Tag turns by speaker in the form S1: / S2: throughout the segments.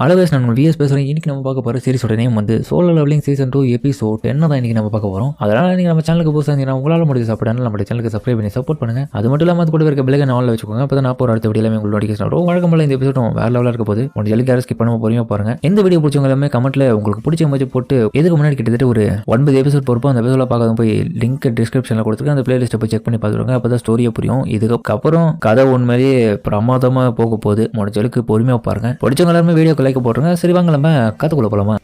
S1: அளவேஸ் நான் விஎஸ் பேசுகிறேன். இன்றைக்கி நம்ம பார்க்க போகிற சீரிஸோட நேம் வந்து சோலோ லெவலிங் சீசன் 2 எபிசோட் 10 தான் இன்றைக்கி நம்ம பார்க்க போகிறோம். அதனால் நீங்கள் நம்ம சேனலுக்கு புதுசாக இருந்தீங்கன்னா உங்களால் முடிஞ்ச சாப்பிடாமல் நம்ம சேனலுக்கு சப்ஸ்கிரைப் பண்ணி சப்போர்ட் பண்ணுங்கள். அது மட்டும் இல்லாமல் அது கூட இருக்க பெல்லைக்கன் ஆனில் வச்சுக்கோங்க. அப்போ தான் நான் போகிற அடுத்த வீடியோவில் உங்களுக்கு நோட்டிஃபிகேஷன் வரும். வழக்கம் போல இந்த எபிசோடும் வேறு லெவலில் இருக்க போது கொஞ்சம் ஜல்லி கேரஸ் ஸ்கிப் பண்ணாமல் பொறுமையாக பாருங்கள். இந்த வீடியோ பிடிச்சவங்க எல்லாமே கமெண்ட்டில் உங்களுக்கு பிடிச்ச மாதிரி போட்டு இதுக்கு முன்னாடி கிட்டத்தட்ட ஒரு 9 எபிசோட் பொறுப்போம். அந்த எபிசோட பார்க்காத போய் லிங்க் டிஸ்கிரிப்ஷனில் கொடுத்துருக்கேன். அந்த பிளேலிஸ்ட்டை போய் செக் பண்ணி பார்த்துருவாங்க. அப்போ தான் ஸ்டோரியை புரியும். இதுக்கப்புறம் கதை உண்மையிலேயே பிரமாதமாக போக போகுது. முடிஞ்சளவுக்கு பொறுமையாக பாருங்கள். பிடிச்சவங்க எல்லாருமே வீடியோக்கு லைக் போட்டுருங்க. சரி வாங்க நம்ம கதைக்குள்ள போலாமா?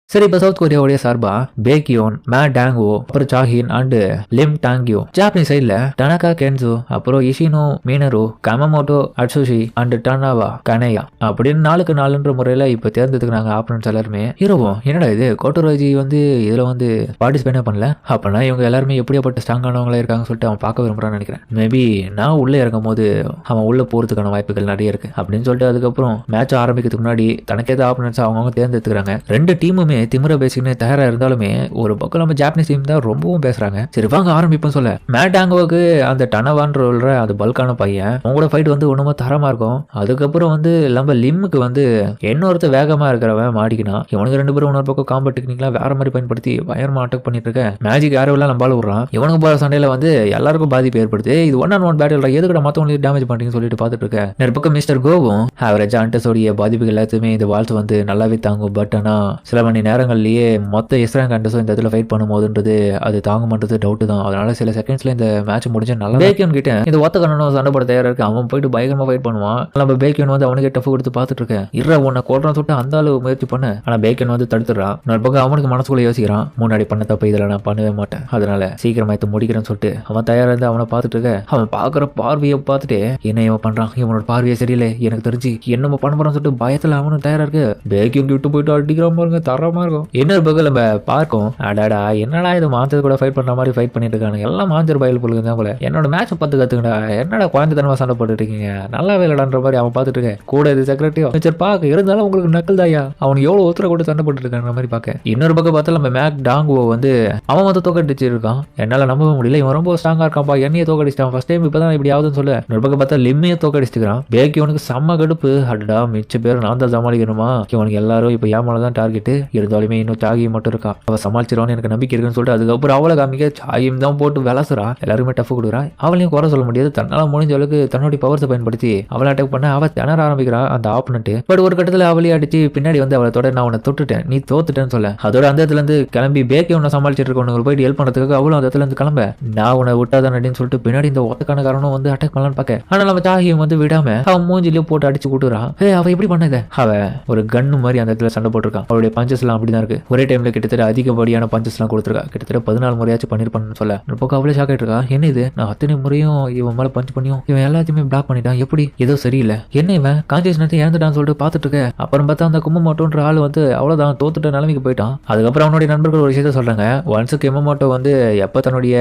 S1: சரி, இப்போ சவுத் கொரியாவுடைய சார்பா பேக்கியோன், மே டாங்கோ, அப்புறம் சாஹின் அண்ட் லிம் டாங்கியோ, ஜாப்பனீஸ் சைட்ல டனகா கென்சோ, அப்புறம் இஷினோ மீனரு, கமமோட்டோ அட்சுஷி அண்ட் டனாவா கனேயா அப்படின்னு 4க்கு 4ன்ற முறையில இப்போ தேர்ந்தெடுக்கிறாங்க ஆப்பனன்ஸ் எல்லாருமே. ஹீரோவும் என்னடா இது கோட்டோராஜி வந்து இதுல வந்து பார்ட்டிசிபேட் பண்ணல, அப்படின்னா இவங்க எல்லாருமே எப்படியாப்பட்ட ஸ்ட்ராங்கானவங்களா இருக்காங்கன்னு சொல்லிட்டு அவன் பார்க்க விரும்புறான்னு நினைக்கிறேன். மேபி நான் உள்ள இறங்கும் போது அவன் உள்ள போறதுக்கான வாய்ப்புகள் நிறைய இருக்கு அப்படின்னு சொல்லிட்டு அதுக்கப்புறம் மேட்ச் ஆரம்பிக்கிறதுக்கு முன்னாடி தனக்கேற்ற ஆப்பனன்ஸ் அவங்க தேர்ந்தெடுத்துக்கிறாங்க. 2 டீமுமே திமிர பேசிக்கின்னு தயாரா இருந்தாலுமே ஒரு பக்கம் நம்ம ஜாப்பனீஸ் டீம் தான் ரொம்பவும் பேசுறாங்க. சரி வாங்க ஆரம்பிப்போம் சொல்ல. மேட்டாங்கோவுக்கு அந்த டனவான்ற அந்த பல்கான பையன் அவங்களோட ஃபைட் வந்து ஒண்ணுமா தரமா இருக்கும். அதுக்கப்புறம் வந்து நம்ம லிம்முக்கு வந்து இன்னொருத்த வேகமா இருக்கிறவன் மாடிக்கினா இவனுக்கு 2 பேரும் இன்னொரு பக்கம் காம்பட் டெக்னிக்லாம் வேற மாதிரி பயன்படுத்தி பயங்கரமா அட்டாக் பண்ணிட்டு இருக்க. மேஜிக் யாரெல்லாம் நம்பால விடுறான். இவனுக்கு போற சண்டையில வந்து எல்லாருக்கும் பாதிப்பு ஏற்படுது. இது 1-on-1 பேட்டில் எதுக்கிட்ட மத்தவங்களுக்கு டேமேஜ் பண்றீங்கன்னு சொல்லிட்டு பாத்துட்டு இருக்க. ஒரு பக்கம் மிஸ்டர் கோவும் ஆவரேஜ் அண்டஸோடைய பாதிப்புகள் எல்லாத்தையுமே இந்த வால்ஸ் வந்து நல்லாவே தாங்கும். பட் ஆனா சில மணி நேரங்கள்லயே மொத்த எஸ்ராங் கண்டஸும் இந்த இடத்துல ஃபைட் பண்ணும்போதுன்றது அது தாங்குமன்றது டவுட் தான். அதனால சில செகண்ட்ஸ்ல இந்த மேட்ச் முடிஞ்சு நல்லா பேக்கியன் கிட்ட இந்த ஒத்த கண்ணனும் சண்டை போட தயாரா இருக்கு. அவன் போயிட்டு பயங்கரமா ஃபைட் பண்ணுவான். நம்ம பேக்கியன் வந்து அவனுக்கு டஃப் கொடுத்து பார்த்துட்டு இருக்கேன். இற உன்னை கொல்றான் சொல்லிட்டு அந்த அளவு முயற்சி பண்ண. ஆனா பேக்கியன் வந்து தடுத்துறான். இன்னொரு பக்கம் அவனுக்கு மனசுக்குள்ள யோசிக்கிறான், முன்னாடி பண்ண தப்பு இதில் நான் பண்ணவே மாட்டேன், அதனால சீக்கிரமா இதை முடிக்கிறேன்னு சொல்லிட்டு அவன் தயாரா இருந்து அவனை பார்த்துட்டு இருக்க. அவன் பாக்குற பார்வையை பார்த்துட்டு என்ன இவன் பண்றான், இவனோட பார்வையை சரியில்லை, எனக்கு தெரிஞ்சு என்னமோ பண்ண போறான்னு சொல்லிட்டு பயத்துல அவனும் தயாரா இருக்கு. பேக்கியன் விட்டு போயிட்டு அடிக்கிற பாருங்க, தரமா இருக்கும். இன்னொரு பக்கம் நம்ம பார்க்கும் அடாடா என்னடா இது மாஞ்சர் கூட ஃபைட் பண்ற மாதிரி ஃபைட் பண்ணிட்டு இருக்காங்க. எல்லாம் மாஞ்சர் பயல் பொழுது தான் போல. என்னோட மேட்ச் பார்த்து கத்துக்கடா, என்னடா குழந்தைத்தனமா சண்டை போட்டுட்டு இருக்கீங்க, நல்லாவே இல்லடான்ற மாதிரி அவன் பார்த்துட்டு இருக்கேன். கூட இது செக்ரட்டரி பார்க்க இருந்தாலும் உங்களுக்கு நக்கல் தாயா, அவனுக்கு எவ்வளவு ஒத்துரை கூட சண்டை போட்டு இருக்காங்க மாதிரி பார்க்க. இன்னொரு பக்கம் பார்த்தா நம்ம மேக் டாங்குவோ வந்து அவன் வந்து தோக்கடிச்சு இருக்கான். என்னால நம்பவே முடியல, இவன் ரொம்ப ஸ்ட்ராங்கா இருக்கான்பா, என்னையே தோக்கடிச்சிட்டான் ஃபர்ஸ்ட் டைம் இப்பதான் இப்படி ஆகுதுன்னு சொல்ல. இன்னொரு பக்கம் பார்த்தா லிம்மையே தோக்கடிச்சுக்கிறான். பேக்கி அவனுக்கு செம்ம கடுப்பு. அடடா மிச்ச பேர் நான் தான் சமாளிக்கணுமா, இவனுக்கு எல்லாரும் இப்போ ஏமாலதான் டார்கெட், இருந்தாலுமே இன்னும் சாகி மட்டும் இருக்கா, அவ சமாளிச்சிருவான்னு எனக்கு நம்பிக்கை இருக்குன்னு சொல்லிட்டு அதுக்கப்புறம் அவளை காமிக்க சாயும் தான் போட்டு விளாசுறா. எல்லாருமே டஃப் கொடுக்குறா. அவளையும் குறை சொல்ல முடியாது. தன்னால முடிஞ்ச அளவுக்கு தன்னுடைய பவர்ஸை பயன்படுத்தி அவளை அட்டாக் பண்ண அவ திணற ஆரம்பிக்கிறா அந்த ஆப்பனண்ட். பட் ஒரு கட்டத்தில் அவளையே அடிச்சு பின்னாடி வந்து அவளை தொட நான் உன்னை தொட்டுட்டேன், நீ தோத்துட்டேன்னு சொல்ல. அதோட அந்த இடத்துல இருந்து கிளம்பி பேக்கி உன்னை சமாளிச்சிட்டு இருக்கவங்க போயிட்டு ஹெல்ப் பண்ணதுக்காக அவளும் அந்த இடத்துல இருந்து கிளம்ப நான் உன்னை விட்டாதான் அப்படின்னு சொல்லிட்டு பின்னாடி இந்த ஒத்தக்கான காரணம் வந்து அட்டாக் பண்ணலான்னு பார்க்க. ஆனா நம்ம சாகியும் வந்து விடாம அவன் மூஞ்சிலையும் போட்டு அடிச்சு கூட்டுறான். அவ எப்படி பண்ணத, அவ ஒரு கன்னு மாதிரி அந்த இடத்துல சண்டை போட்டிருக்கான். அவளுடைய பஞ்சஸ் எல்லாம் அப்படிதான் இருக்கு. ஒரே டைம்ல கிட்டத்தட்ட அதிகப்படியான பஞ்சஸ்லாம் கொடுத்துருக்கா. கிட்டத்தட்ட 14 முறையாச்சும் பண்ணிருப்பான்னு சொல்ல. பக்கம் அவ்வளோ ஷாக் ஆயிட்டு இருக்கா. என்ன இது, நான் அத்தனை முறையும் இவன் மேல பஞ்ச் பண்ணியும் இவன் எல்லாத்தையுமே பிளாக் பண்ணிட்டான், எப்படி ஏதோ சரியில்லை, என்ன இவன் கான்சியஸ்னஸ் இறந்துட்டான்னு சொல்லிட்டு பார்த்துட்டு இருக்க. அப்புறம் பார்த்தா அந்த கும்மமோட்டோன்ற ஆள் வந்து அவ்வளவுதான் தோத்துட்ட நிலைமைக்கு போயிட்டான். அதுக்கப்புறம் அவனுடைய நண்பர்கள் ஒரு விஷயத்த சொல்றாங்க. ஒன்ஸ் கும்மமோட்டோ வந்து எப்ப தன்னுடைய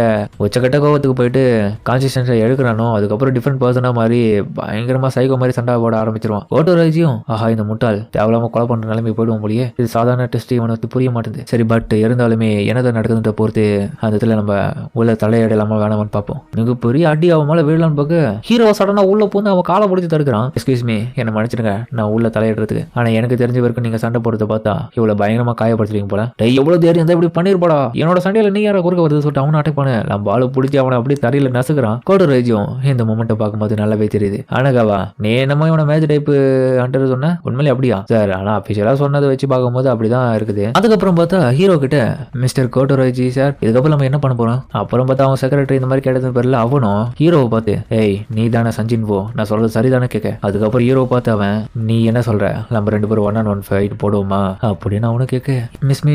S1: உச்சக்கட்ட கோவத்துக்கு போயிட்டு கான்சியஸ்னஸ் எடுக்கிறானோ அதுக்கப்புறம் டிஃப்ரெண்ட் பர்சனா மாதிரி பயங்கரமா சைக்கோ மாதிரி சண்டை போட ஆரம்பிச்சிருவான். கோட்டோராஜியும் ஆஹா இந்த முட்டாள் தேவையில்லாம கொலை பண்ற நிலைமைக்கு போயிடுவோம் போலியே, இது சாதாரண டெஸ்ட் இவனுக்கு புரிய மாட்டேங்குது. சரி பட் இருந்தாலுமே என்னதான் நடக்குதுன்ற பொறுத்து அந்த இடத்துல நம்ம உள்ள தலையடையலாமா வேணாமான்னு பார்ப்போம். மிகப்பெரிய அடி அவன் மேல வீழலான்னு பார்க்க ஹீரோ சடனா உள்ள போந்து அவன் காலை பிடிச்சி தடுக்கிறான். எக்ஸ்கியூஸ் மீ என்ன மன்னிச்சிருங்க நான் உள்ள தலையிடுறதுக்கு, ஆனா எனக்கு தெரிஞ்ச வரைக்கும் நீங்க சண்டை போடுறத பார்த்தா இவ்வளவு பயங்கரமா காயப்படுத்துறீங்க போல, எவ்வளவு தைரியம் இருந்தா இப்படி பண்ணிருப்பாடா, என்னோட சண்டையில நீ யாரை குறுக்க வருது சொல்லிட்டு அவனை அட்டாக் பண்ண நம்ம பாலு பிடிச்சி அவனை அப்படியே தரையில நசுக்கிறான். கோட்டோராஜியும் இந்த மொமெண்ட்டை பார்க்கும்போது நல்லாவே தெரியுது. ஆனகாவா நீ என்னமோ இவனை மேஜ் டைப் அண்டர் சொன்ன உண்மையிலே அப்படியா சார், ஆனா அபிஷியலா சொன்னதை வச்சு பார்க்கும்போது அப்படிதான் இருக்குது. அதுக்கப்புறம் பார்த்தா ஹீரோ கிட்ட மிஸ்டர் கோட்டோராஜி சார் இதுக்கப்புறம் நம்ம என்ன பண்ண போறோம், அப்புறம் பார்த்தா அவன் செக்ரட்டரி இந்த மாதிரி கேட்டது பேர்ல அவனும் ஹீரோவை பார்த்து ஏய் நீ தானே சஞ்சின்வோ நான் சொல்றது சரிதானே கேட்க. அதுக்கப்புறம் ஹீரோவை பார்த்து அவன் நீ என்ன சொல்ற, நம்ம 2 பேரும் 1-on-1 ஃபைட் போடுவோமா அப்படின்னு அவனு கேட்க.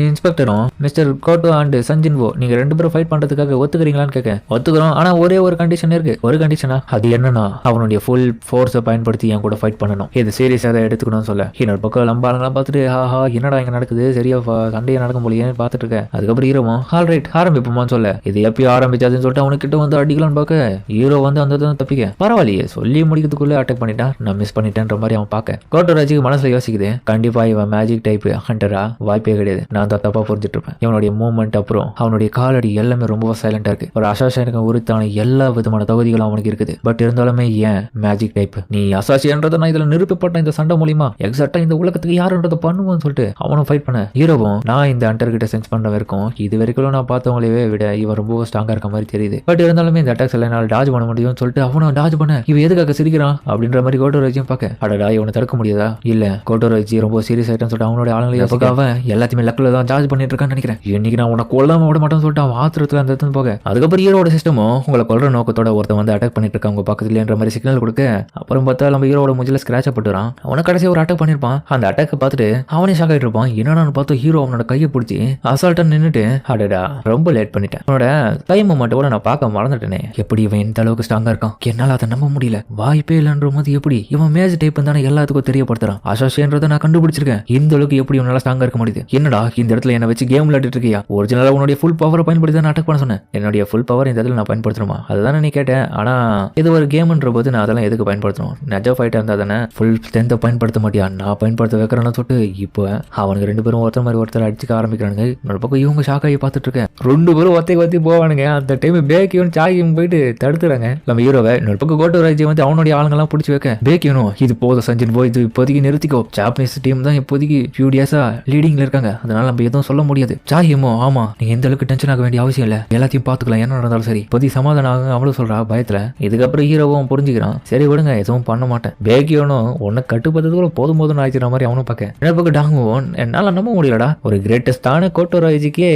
S1: இன்ஸ்பெக்டரும் மிஸ்டர் கோட்டோ அண்ட் சஞ்சின்வோ நீங்க 2 பேரும் ஃபைட் பண்றதுக்காக ஒத்துக்கிறீங்களான்னு கேட்க. ஒத்துக்கிறோம், ஆனா ஒரே ஒரு கண்டிஷன் இருக்கு. ஒரு கண்டிஷனா, அது என்னன்னா அவனுடைய ஃபுல் ஃபோர்ஸை பயன்படுத்தி என் கூட ஃபைட் பண்ணணும், இது சீரியஸா தான் எடுத்துக்கணும்னு சொல்ல. இன்னொரு பக்கம் லம்பாளங்களாம் பார்த்துட்டு ஆஹா என்னடா இங்க நடக்குது, முடியாது, சரியா சண்டையை நடக்கும் போலியே பார்த்துட்டு இருக்க. அதுக்கப்புறம் ஹீரோவும் ஆல்ரைட் ஆரம்பிப்போமான்னு சொல்ல, இது எப்பயும் ஆரம்பிச்சாதுன்னு சொல்லிட்டு அவனுக்கிட்ட வந்து அடிக்கலான்னு பார்க்க ஹீரோ வந்து அந்த தப்பிக்க பரவாயில்லையே சொல்லி முடிக்கிறதுக்குள்ள அட்டாக் பண்ணிட்டான், நான் மிஸ் பண்ணிட்டேன்ற மாதிரி அவன் பார்க்க கோட்டோராஜுக்கு மனசுல யோசிக்குது, கண்டிப்பா இவன் மேஜிக் டைப் ஹண்டரா வாய்ப்பே கிடையாது, நான் தான் தப்பா புரிஞ்சுட்டு இருப்பேன். இவனுடைய மூவ்மெண்ட் அப்புறம் அவனுடைய காலடி எல்லாமே ரொம்ப சைலண்டா இருக்கு. ஒரு அசாசியனுக்கு உரித்தான எல்லா விதமான தகுதிகளும் அவனுக்கு இருக்குது. பட் இருந்தாலுமே ஏன் மேஜிக் டைப், நீ அசாசியன்றதை நான் இதுல நிரூபிப்பட்ட இந்த சண்டை மூலியமா எக்ஸாக்டா இந்த உலகத்துக்கு யாருன்றதை பண்ணுவோம்னு சொல்லிட்டு அவனும் ஃபைட் பண்ண ஹீரோவும் நான் இந்த ஹண்டர் கிட்ட சென்ஸ் பண்ண வரைக்கும் இது வரைக்கும் நான் பார்த்தவங்களே விட இவன் ரொம்ப ஸ்ட்ராங்கா இருக்க மாதிரி தெரியுது. பட் இருந்தாலுமே இந்த அட்டாக்ஸ் எல்லாம் என்னால் டாஜ் பண்ண முடியும்னு சொல்லிட்டு அவனும் டாஜ் பண்ண இவன் எதுக்காக சிரிக்கிறான் அப்படின்ற மாதிரி கோட்டோராஜையும் பார்க்க, அடடா இவனை தடுக்க முடியாதா, இல்ல கோட்டோராஜி ரொம்ப சீரியஸ் ஆயிட்டேன்னு சொல்லிட்டு அவனோட ஆளுங்களையும் பார்க்க அவன் எல்லாத்தையுமே லக்கில் தான் சார்ஜ் பண்ணிட்டு இருக்கான்னு நினைக்கிறேன். இன்னைக்கு நான் உன்னை கொல்லாம விட மாட்டேன்னு சொல்லிட்டு அவன் ஆத்திரத்துல அந்த இடத்துல போக, அதுக்கப்புறம் ஹீரோட சிஸ்டமும் உங்களை கொல்ற நோக்கத்தோட ஒருத்தன் வந்து அட்டாக் பண்ணிட்டு இருக்கான் உங்க பக்கத்துலன்ற மாதிரி சிக்னல் கொடுக்க, அப்புறம் பார்த்தா நம்ம ஹீரோட முஞ்சில ஸ்கிராட்ச் பட்டுறான். அவனை கடைசியாக ஒரு அட்டாக் பண்ணிருப்பான். அந்த அட்டாக் பார்த்துட்டு அவனே ஷாக் ஆகிட்டு இருப்பான். என்னன்னு பார்த்து ஹீரோ அவனோட கையை பிடிச்சி அசால்ட்டா நின்றுட்டு, அடடா ரொம்ப லேட் பண்ணிட்டேன், அவனோட கை மூமெண்ட் கூட நான் பார்க்க மறந்துட்டேனே, எப்படி இவன் இந்த அளவுக்கு ஸ்ட்ராங்கா இருக்கான், என்னால் அதை நம்ப முடியல, வாய்ப்பே இல்லைன்ற போது எப்படி இவன் மேஜ் டைப் தானே எல்லாத்துக்கும் தெரியப்படுத்துறான், அசோசியன்றதை நான் கண்டுபிடிச்சிருக்கேன், இந்த அளவுக்கு எப்படி இவனால ஸ்ட்ராங்கா இருக்க முடியுது, என்னடா இந்த இடத்துல என்ன வச்சு கேம் விளையாடிட்டு இருக்கியா, ஒரிஜினலா உன்னுடைய ஃபுல் பவரை பயன்படுத்தி தான் அட்டாக் பண்ண சொன்னேன், என்னுடைய ஃபுல் பவர் இந்த இடத்துல நான் பயன்படுத்தணுமா, அதுதானே நீ கேட்டேன், ஆனா இது ஒரு கேம்ன்ற போது நான் அதெல்லாம் எதுக்கு பயன்படுத்தணும், நெஜ ஃபைட்டா இருந்தா தானே ஃபுல் ஸ்ட்ரென்த்தை பயன்படுத்த மாட்டியா, நான் பயன்படுத்த வைக்கிறேன்னு சொல்லிட்டு இப்போ அவனுக்கு ரெண்டு பேரும் ஒருத்தர் மாதிரி ஒருத்தர் அடிச்சுக்க ஆரம்பிக்கிறானுங்க. இன்னொரு பக்கம் இவங்க ஷாக் ஆகி பார்த்துட்டு இருக்கேன், ரெண்டு பேரும் ஒத்தி போவானுங்க. அந்த டைம் பேக்கியும் சாகியும் போயிட்டு தடுத்துறாங்க நம்ம ஹீரோவை. இன்னொரு பக்கம் கோட்டோராஜை வந்து அவனுடைய ஆளுங்கெல்லாம் பிடிச்சி வைக்க, பேக்கியனும் இது போதும் சஞ்சின் போய் இது இப்போதைக்கு நிறுத்திக்கோ, ஜாப்பனீஸ் டீம் தான் இப்போதைக்கு ஃபியூடியஸா லீடிங்ல இருக்காங்க, அதனால நம்ம எதுவும் சொல்ல முடியாது. சாகியமோ ஆமா நீ எந்த அளவுக்கு டென்ஷன் ஆக வேண்டிய அவசியம் இல்லை, எல்லாத்தையும் பார்த்துக்கலாம், என்ன நடந்தாலும் சரி, இப்போதைக்கு சமாதானம் ஆகும் அவளும் சொல்றா பயத்துல. இதுக்கப்புறம் ஹீரோவும் புரிஞ்சுக்கிறான், சரி விடுங்க எதுவும் பண்ண மாட்டேன், பேக்கியனும் உன்னை கட்டுப்படுறதுக்குள்ள போதும் ஆயிடுற மாதிரி அவனும் பார்க்க. இன்னொரு பக்கம் டாங்குவோம் என்னால நம்ப முடியலடா, ஒரு கிரேட்டஸ்டான கோட்டோராஜிக்கே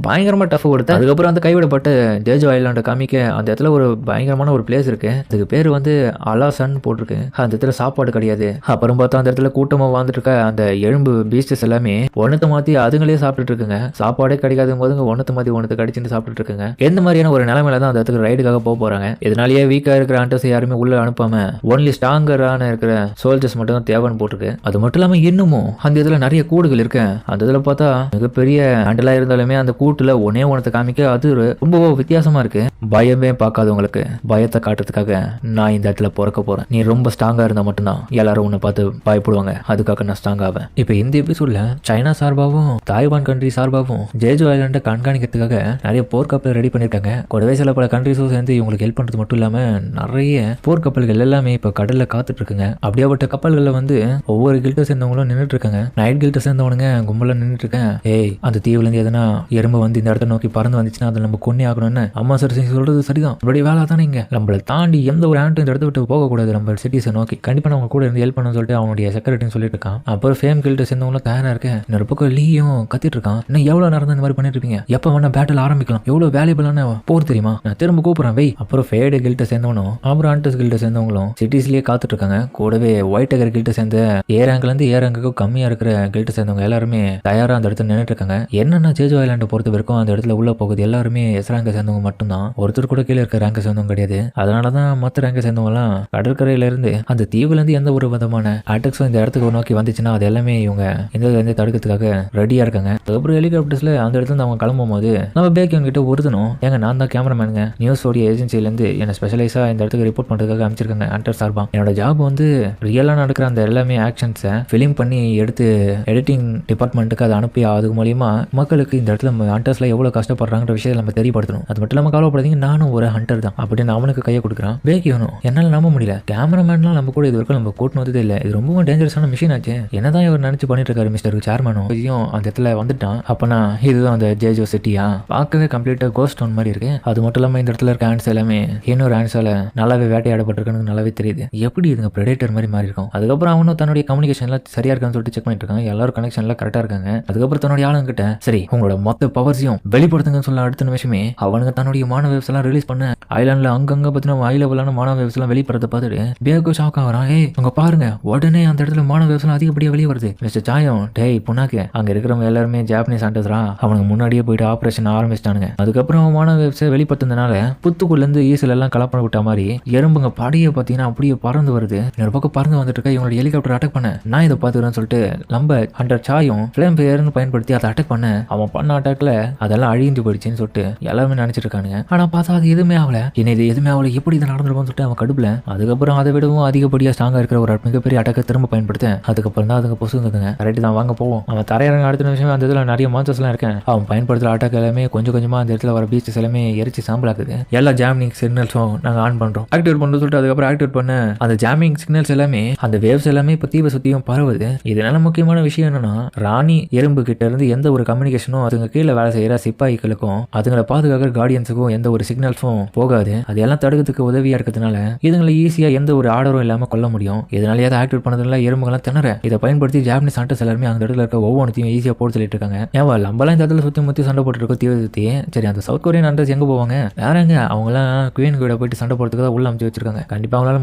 S1: பயங்கரமா டஃப் கொடுத்து அதுக்கப்புறம் அந்த கைவிடப்பட்ட ஜேஜோ ஐலாண்டை காமிக்க அந்த இடத்துல ஒரு பயங்கரமான ஒரு பிளேஸ் இருக்கு, அதுக்கு பேர் வந்து அலாசன் போட்டிருக்கு, அந்த இடத்துல சாப்பாடு கிடையாது. அப்புறம் பார்த்தா அந்த இடத்துல கூட்டமா வாழ்ந்துட்டு இருக்க அந்த எலும்பு பீஸ்டஸ் எல்லாமே ஒன்னத்தை மாத்தி அதுங்களே சாப்பிட்டுட்டு இருக்குங்க, சாப்பாடே கிடைக்காத போது ஒன்னத்தை மாத்தி ஒன்னத்தை கடிச்சுட்டு சாப்பிட்டுட்டு இருக்குங்க. எந்த மாதிரியான ஒரு நிலைமையில தான் அந்த இடத்துக்கு ரைடுக்காக போறாங்க. இதனாலேயே வீக்கா இருக்கிற ஹண்டர்ஸ் யாருமே உள்ள அனுப்பாம ஒன்லி ஸ்ட்ராங்கரான இருக்கிற சோல்ஜர்ஸ் மட்டும் தான் தேவைன்னு போட்டிருக்கு. அது மட்டும் இல்லாம இன்னமும் அந்த இதுல நிறைய கூடுகள் இருக்கு. அந்த இதுல பார்த்தா மிகப்பெரிய ஹண்டலா இருந்தாலுமே அந்த கூட்டுல ஒன்னே ஒன்னத்தை காமிக்க அது ரொம்ப வித்தியாசமா இருக்கு. பயமே பார்க்காதவங்களுக்கு பயத்தை காட்டுறதுக்காக நான் இந்த இடத்துல பிறக்க போறேன், நீ ரொம்ப ஸ்ட்ராங்கா இருந்தா மட்டும்தான் எல்லாரும் உன்னை பார்த்து பயப்படுவாங்க, அதுக்காக நான் ஸ்ட்ராங் ஆவேன். இப்ப இந்த எபிசோட்ல சைனா சார்பாகவும் தாய்வான் கண்ட்ரி சார்பாகவும் ஜேஜோ ஐலாண்டை கண்காணிக்கிறதுக்காக நிறைய போர்க்கப்பல் ரெடி பண்ணிருக்காங்க. கூடவே சில பல கண்ட்ரிஸும் சேர்ந்து இவங்களுக்கு ஹெல்ப் பண்றது மட்டும் இல்லாம நிறைய போர்க்கப்பல்கள் எல்லாமே இப்ப கடல்ல காத்துட்டு இருக்குங்க. அப்படியாப்பட்ட கப்பல்கள்ல வந்து ஒவ்வொரு கில்ட்டை சேர்ந்தவங்களும் நின்றுட்டு இருக்காங்க. நைட் கில்ட்டை சேர்ந்தவனுங்க கும்பல நின்றுட்டு இருக்கேன், ஏய் அந்த தீவுல இருந்து எதனா எறும்பு வந்து இந்த இடத்த நோக்கி பறந்து வந்துச்சுன்னா அதை நம்ம கொன்னே ஆகணும்னு அம்மா சார் சொல்றது சரிதான், நம்மளுடைய வேலை தானே இங்க, நம்மளை தாண்டி எந்த ஒரு ஆண்டும் இந்த இடத்த விட்டு போகக்கூடாது, நம்ம சிட்டிஸை நோக்கி கண்டிப்பா அவங்க கூட இருந்து ஹெல்ப் பண்ண சொல்லிட்டு அவனுடைய செக்ரட்டரின்னு சொல்லிட்டு இருக்கான். அப்புறம் ஃபேம் கில்ட்டை சேர்ந்தவங்களும் தயாரா இருக்கேன். இன்னொரு பக்கம் லீயும் கத்திட்டு இருக்கான், இன்னும் எவ்வளவு நேரம் இந்த மாதிரி பண்ணிட்டு இருப்பீங்க, எப்ப வேணா பேட்டில் ஆரம்பிக்கலாம், எவ்வளவு வேல்யூபிளான போர் தெரியுமா, நான் திரும்ப கூப்பிடுறேன் வை. அப்புறம் ஃபேடு கில்ட்டை சேர்ந்தவனும் அப்புறம் ஆண்டஸ் கில்ட்டை சேர்ந்தவங்களும் சிட்டிஸ்லயே காத்துட்டு இருக்காங்க. கூடவே ஒயிட் டகர் கில்ட்டை சேர்ந்த ஏராங்க்ல இருந்து ஏராங்குக்கு கம்மியா இருக்கிற கில்ட்டை சேர்ந்தவங்க எல்லாருமே தயாரா அந்த இடத்துல நின்றுட்டு இருக்காங்க. என்னன்னா ஜேஜோ ஐலாண்டை பொறுத்த வரைக்கும் அந்த இடத்துல உள்ள போகுது எல்லாருமே எஸ் ரேங்கை சேர்ந்தவங்க மட்டும்தான், ஒருத்தர் கூட கீழே இருக்க ரேங்கை சேர்ந்தவங்க கிடையாது. அதனாலதான் மற்ற ரேங்கை சேர்ந்தவங்க எல்லாம் கடற்கரையில இருந்து அந்த தீவுல இருந்து எந்த ஒரு விதமான அட்டாக்ஸும் இந்த இடத்துக்கு நோக்கி வந்துச்சுன்னா அது எல்லாமே இவங்க இந்த இருந்து தடுக்கிறதுக்காக ரெடியா இருக்காங்க. அதுக்கப்புறம் ஹெலிகாப்டர்ஸ்ல அந்த இடத்துல இருந்து அவங்க கிளம்பும் போது நம்ம பேக்கியன் கிட்ட ஒருத்தனும், ஏங்க நான் தான் கேமராமேனுங்க, நியூஸோடைய ஏஜென்சில இருந்து என்ன ஸ்பெஷலைஸா இந்த இடத்துக்கு ரிப்போர்ட் பண்றதுக்காக அமைச்சிருக்காங்க ஹண்டர் சார்பா. என்னோட ஜாப் வந்து ரியலா நடக்கிற அந்த எல்லாமே ஆக்ஷன்ஸை ஃபிலிம் பண்ணி எடுத்து எடிட்டிங் டிபார்ட்மெண்ட்டுக்கு அதை அனுப்பி அது மூலியமா மக்களுக்கு இந்த இடத்துல ஹண்டர்ஸ்ல எவ்வளவு கஷ்டப்படுறாங்கிற விஷயத்தை நம்ம தெரியப்படுத்தணும். அது மட்டும் இல்லாம கவலைப்படாதீங்க, நானும் ஒரு ஹண்டர் தான் அப்படின்னு அவனுக்கு கையை கொடுக்குறான். பேக்கியனும் என்னால நம்ப முடியல, கேமராமேன்லாம் நம்ம கூட இது வரைக்கும் நம்ம கூட்டு வந்ததே இல்லை, இது ரொம்ப டேஞ்சரஸான மிஷின் ஆச்சு, என்னதான் இவர் நினைச்சு பண்ணிட்டு இருக்காரு மிஸ்டர் சேர்மனும் அந்த இடத்துல வந்துட்டான். அப்பனா இதுதான் அந்த ஜேஜோ சிட்டியா, பார்க்கவே கம்ப்ளீட்டா கோஸ்ட் டவுன் மாதிரி இருக்கு. அது மட்டும் இல்லாம இந்த இடத்துல இருக்க ஆன்ஸ் எல்லாமே இன்னொரு ஆன்ஸால நல்லாவே வேட்டையாடப்பட்டிருக்குன்னு நல்லாவே தெரியுது, எப்படி இதுங்க பிரெடேட்டர் மாதிரி மாறி இருக்கும். அதுக்கப்புறம் அவனும் தன்னுடைய கம்யூனிகேஷன்ல சரியா இருக்கான்னு சொல்லிட்டு செக் பண்ணிட்டு இருக்காங்க, எல்லாரும் கனெக்ஷன்ல கரெக்டா இருக்காங்க. அதுக்கப்புறம் தன்னுடைய ஆளுங்க கிட்ட சரி உங்களோட மொத்த பவர்ஸையும் வெளிப்படுத்துங்கன்னு சொல்ல அடுத்த நிமிஷமே அவனுங்க தன்னுடைய மானவ வேவ்ஸ் எல்லாம் ரிலீஸ் பண்ண ஐலாண்ட்ல அங்கங்க பத்தின ஹை லெவலான மானவ வேவ்ஸ் எல்லாம் வெளிப்படுறத பார்த்துட்டு பேக்கோ ஷாக் ஆகிறான். ஏய் அங்க பாருங்க, உடனே அந்த இடத்துல மானவ வேவ்ஸ் எல்லாம் அதிகப்படியா வெளியே வருது. மிஸ்டர் சாயம் டேய் புனாக்கு அங்க இருக்கிறவங்க எல்லாருமே ஜாப்பனீஸ் ஹண்டர்ஸ்ரா, அவனுக்கு முன்னாடியே போயிட்டு ஆபரேஷன் ஆரம்பிச்சிட்டானுங்க. அதுக்கப்புறம் மானவ வேவ்ஸ் வெளிப்படுத்தினால புத்துக்குள்ள இருந்து ஈசல் எல்லாம் கலப்பணம் விட்ட மாதிரி எறும்புங்க படையை பார்த்தீங்கன்னா அப்படியே பறந்து வருது. இன்னொரு பக்கம் பறந்து வந்துட்டு இருக்க இவங்களோட ஹெலிகாப்டர் அட்டாக் பண்ண நான் இதை பார்த்துக்கிறேன்னு சொல்லிட்டு நம்ம ஹண்டர் சாயும் சாயும் ஃபிளேம் ஃபயர்னு பயன்படுத்தி அதை அட்டாக் பண்ண அவன் பண்ண அட்டாக்ல அதெல்லாம் அழிஞ்சு போயிடுச்சுன்னு சொல்லிட்டு எல்லாருமே நினைச்சிட்டு இருக்கானுங்க. ஆனா பார்த்தா அது எதுவுமே ஆகல. என்ன இது எதுவுமே ஆகல, எப்படி இது நடந்துருக்கும்னு சொல்லிட்டு அவன் கடுப்புல அதுக்கப்புறம் அதை விடவும் அதிகப்படியா ஸ்ட்ராங்கா இருக்கிற ஒரு மிகப்பெரிய அட்டாக்கை திரும்ப பயன்படுத்த அதுக்கப்புறம் தான் அதுங்க பொசுங்குதுங்க. கரெக்ட் தான், வாங்க போவோம். அவன் தரையிறங்க அடுத்த நிமிஷம் அந்த இதுல நிறைய மான்ஸ்டர்ஸ் எல்லாம் இருக்கேன். அவன் பயன்படுத்துற அட்டாக் எல்லாமே கொஞ்சம் கொஞ்சமா அந்த இடத்துல வர பீச்சஸ் எல்லாமே எரிச்சு சாம்பல் ஆகுது. எல்லா ஜாமிங் சிக்னல்ஸும் நாங்க ஆன் பண்றோம், ஆக்டிவேட் பண்ணு சொல்லிட்டு அதுக்கப்புறம் ஆக்டிவேட் பண்ண அந்த ஜாமிங் சிக்னல்ஸ் எல்லாமே அந்த வேவ்ஸ் எல்லாமே இப்ப தீவை சுத்தியும் பரவுது. இதனால முக்கியமான விஷயம் என்னன்னா ராணி எறும்பு கிட்ட இருந்து எந்த ஒரு கம்யூனிகேஷனும் அதுங்க கீழே வேலை செய்யற சிப்பாய்களுக்கும் அதுங்களை பாதுகாக்கிற கார்டியன்ஸுக்கும் எந்த ஒரு சிக்னல்ஸும் போகாது. அது எல்லாம் தடுக்கிறதுக்கு உதவியா இருக்கிறதுனால இதுங்களை ஈஸியா எந்த ஒரு ஆர்டரும் இல்லாம கொல்ல முடியும். இதனால அதை ஆக்டிவேட் பண்ணதுனால எறும்புகள்லாம் திணற இதை பயன்படுத்தி ஜாப்பனீஸ் ஹண்டர்ஸ் எல்லாருமே அந்த இடத்துல இருக்க ஒவ்வொன்றையும் ஈஸியா போட்டு சொல்லிட்டு இருக்காங்க. ஏன் நம்மளாம் இந்த இடத்துல சுத்தி முத்தி சண்டை போட்டு இருக்கோம் தீவை சுத்தி. சரி, அந்த சவுத் கொரியன் ஹண்டர்ஸ் எங்க போவாங்க? வேற எங்க? அவங்களாம் குவீன் கூட போயிட்டு சண்டை போடுறதுக்கு தான் உள்ள அமைச்சு வச்சிருக்காங்க. கண்டிப்பா அவங்களால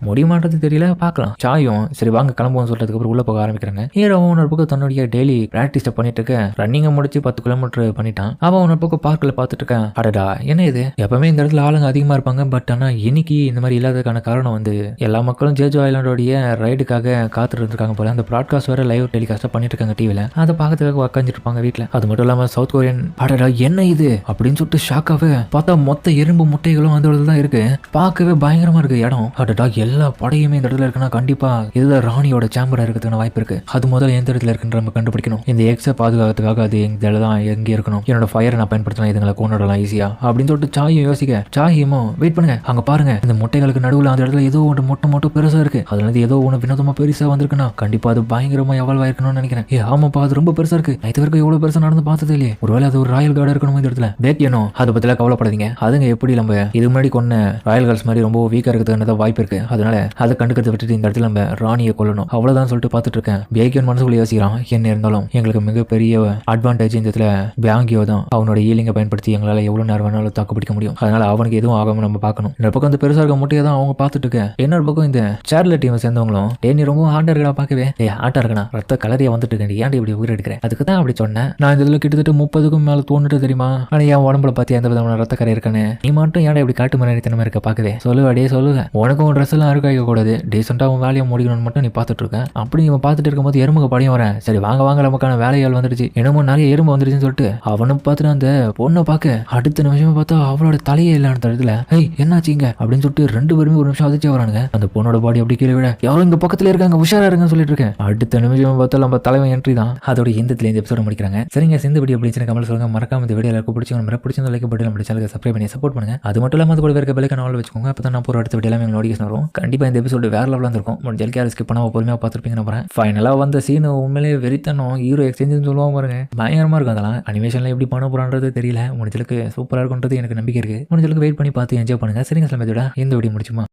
S1: முடியுமான்றது தெரியல, பார்க்கலாம். சாயும் சரி வாங்க கிளம்புவோம் சொல்றதுக்கு அப்புறம் உள்ள போக ஆரம்பிக்கிறாங்க. ஹீரோவும் ஒரு பக்கம் தன்னுடைய டெய்லி பிராக்டிஸ் பண்ணிட்டு இருக்க ரன்னிங்கை முடிச்சு 10 கிலோமீட்டர் பண்ணிட்டான். அவன் ஒரு பக்கம் பார்க்கல பார்த்துட்டு இருக்கான். அடடா என்ன இது, எப்பவுமே இந்த இடத்துல ஆளுங்க அதிகமா இருப்பாங்க, பட் ஆனா இன்னைக்கு இந்த மாதிரி இல்லாததுக்கான காரணம் வந்து எல்லா மக்களும் ஜேஜோ ஐலாண்டோடைய ரைடுக்காக காத்துட்டு இருக்காங்க போல. அந்த ப்ராட்காஸ்ட் வேற லைவ் டெலிகாஸ்டா பண்ணிட்டு இருக்காங்க டிவில. அதை பார்க்கறதுக்காக உட்காந்துட்டு இருப்பாங்க வீட்டுல. அது மட்டும் இல்லாம சவுத் கொரியன் அடடா என்ன இது அப்படின்னு சொல்லிட்டு ஷாக்காவே பார்த்தா மொத்த எறும்பு முட்டைகளும் அந்த இடத்துல தான் இருக்கு. பார்க்கவே பயங்கரமா இருக்கு இடம். அடடா எல்லா படையுமே இந்த இடத்துல இருக்குன்னா கண்டிப்பா இதுதான் ராணியோட சேம்பரா இருக்கிறதுக்கான வாய்ப்பு இருக்கு. அது முதல்ல எந்த இடத்துல இருக்குன்ற நம்ம கண்டுபிடிக்கணும். இந்த எக்ஸை பாதுகாக்கிறதுக்காக அது தான் எங்கே இருக்கணும். என்னோட ஃபயரை நான் பயன்படுத்தலாம், இதுங்களை கொண்டுடலாம் ஈஸியா அப்படின்னு சொல்லிட்டு சாயும் யோசிக்க, சாயுமோ வெயிட் பண்ணுங்க, அங்க பாருங்க இந்த முட்டைகளுக்கு நடுவில் அந்த இடத்துல ஏதோ ஒன்று மொட்டை பெருசா இருக்கு. அதுல இருந்து ஏதோ ஒன்று வினோதமா பெருசா வந்திருக்குன்னா கண்டிப்பா அது பயங்கரமா எவ்வளவு இருக்கணும்னு நினைக்கிறேன். ஆமாப்பா அது ரொம்ப பெருசா இருக்கு, இது வரைக்கும் எவ்வளவு பெருசா நடந்து பார்த்தது இல்லையே. ஒருவேளை அது ஒரு ராயல் கார்டா இருக்கணும் இந்த இடத்துல. வேக்கியனும் அதை பத்தில கவலைப்படாதீங்க, அதுங்க எப்படி நம்ம இது முன்னாடி கொன்ன ராயல் கார்ட்ஸ் மாதிரி ரொம்ப வீக்கா இருக்கிறதுக்கு வாய்ப்பு இருக்கு. அதனால அதை கண்டுக்கிறத விட்டுட்டு இந்த இடத்துல நம்ம ராணியை கொல்லணும் அவ்வளவுதான் சொல்லிட்டு பார்த்துட்டு இருக்கேன். பேக்கியன் மனசுக்குள்ள யோசிக்கிறான், என்ன இருந்தாலும் எங்களுக்கு மிகப்பெரிய அட்வான்டேஜ் இந்த இடத்துல பேங்கியோ தான். அவனோட ஈலிங்கை பயன்படுத்தி எங்களால் எவ்வளவு நேரம் வேணாலும் தாக்கு பிடிக்க முடியும். அதனால அவனுக்கு எதுவும் ஆகாம நம்ம பார்க்கணும். இந்த பக்கம் இந்த பெருசா இருக்க முட்டையை தான் அவங்க பார்த்துட்டு இருக்க. இன்னொரு பக்கம் இந்த சேர்ல டீம் சேர்ந்தவங்களும் நீ ரொம்ப ஆட்டா இருக்கா பார்க்கவே ஆட்டா இருக்கா ரத்த கலரியா வந்துட்டு இருக்கேன், ஏன் இப்படி உயிர் எடுக்கிறேன். அதுக்கு தான் அப்படி சொன்னேன். நான் இந்த இதுல கிட்டத்தட்ட 30க்கும் மேல தோணுட்டு தெரியுமா. ஆனா என் உடம்புல பார்த்து எந்த விதமான ரத்த கரை இருக்கானே, நீ மட்டும் ஏன்டா இப்படி காட்டு மனிதனமா இருக்க பார்க்கவே. சொல்லுவாடியே சொல்லுங்க, உனக்கும் ட்ரெஸ் எல்லாம் இருக்க கூடாது, டீசெண்டா உன் வேலையை முடிக்கணும்னு மட்டும் நீ பார்த்துட்டு இருக்க. அப்படி இவன் பார்த்துட்டு இருக்கும்போது எறும்புக்கு படையும் வரேன். சரி வாங்க நமக்கான வேலையால் வந்துடுச்சு, என்னமோ நிறைய எறும்பு வந்துடுச்சுன்னு சொல்லிட்டு அவனும் பார்த்துட்டு அந்த பொண்ணை பார்க்க அடுத்த நிமிஷமா பார்த்தா அவளோட தலையே இல்லாத இடத்துல என்னாச்சுங்க அப்படின்னு சொல்லிட்டு 2 பேருமே ஒரு நிமிஷம் அதிர்ச்சி வரானுங்க. அந்த பொண்ணோட பாடி அப்படி கீழே விட யாரும் இங்க பக்கத்துல இருக்காங்க உஷாரா இருங்கன்னு சொல்லிட்டு இருக்கேன். அடுத்த நிமிஷம் பார்த்தா நம்ம தலைவன் என்ட்ரி தான். அதோட இந்த எபிசோட முடிக்கிறாங்க. சரிங்க, இந்த வீடியோ பிடிச்சிருக்க கமெண்ட் சொல்லுங்க. மறக்காம இந்த வீடியோ எல்லாருக்கும் பிடிச்சிருந்தா லைக் பண்ணி நம்ம சேனலுக்கு சப்ஸ்கிரைப் பண்ணி சப்போர்ட் பண்ணுங்க. அது மட்டும் இல்லாம அது கூட இருக்க பெல் ஐகானை ஆல்ல வச்சுக்கோங்க. அப்பதான் நான் போற அடுத்த வீடியோ எல்லாமே நோட்டிஃபிகேஷன் வரும். கண்டிப்பா இந்த எபிசோடு வேற லெவல்ல இருக்கும். முடிஞ்ச அளவுக்கு ஸ்கிப் பண்ணாம பொறுமையா பார்த்துருப்பீங்க நம்புறேன். ஃபைனலா வந்த சீன் உண்மையிலேயே வெறித்தனம், ஹீரோ எக்ஸ்சேஞ்சுன்னு சொல்லுவாங்க பாருங்க, பயங்கரமா இருக்கும். அதெல்லாம் அனிமேஷன்ல எப்படி பண்ண போறான்றது தெரியல. முடிஞ்சளவுக்கு சூப்பரா இருக்கும்ன்றது எனக்கு நம்பிக்கை இருக்கு. முடிஞ்சளவுக்கு வெயிட் பண்ணி பார்த்து என்ஜாய் பண்ணுங்க. சரிங்க, இந்த வீடியோ முடிச்சுமா.